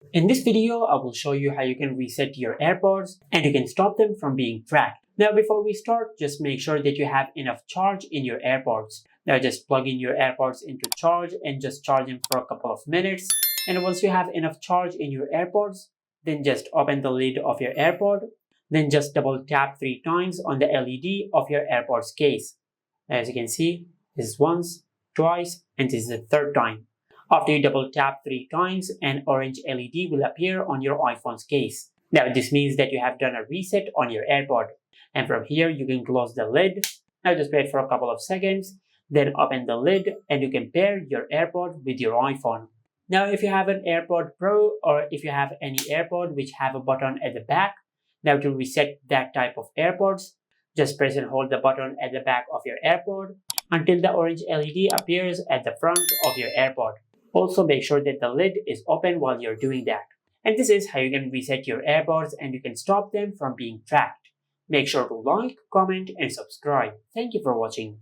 In this video, I will show you how you can reset your AirPods and you can stop them from being tracked. Now before we start, just make sure that you have enough charge in your AirPods. Now just plug in your AirPods into charge and just charge them for a couple of minutes. And once you have enough charge in your AirPods, then just open the lid of your AirPod. Then just double tap 3 times on the LED of your AirPods case. As you can see, this is once, twice, and this is the third time. After you double tap 3 times, an orange LED will appear on your iPhone's case. Now this means that you have done a reset on your AirPod. And from here you can close the lid. Now just wait for a couple of seconds, then open the lid and you can pair your AirPod with your iPhone. Now if you have an AirPod Pro or if you have any AirPod which have a button at the back, now to reset that type of AirPods, just press and hold the button at the back of your AirPod until the orange LED appears at the front of your AirPod. Also make sure that the lid is open while you're doing that. And this is how you can reset your AirPods and you can stop them from being tracked. Make sure to like, comment and subscribe. Thank you for watching.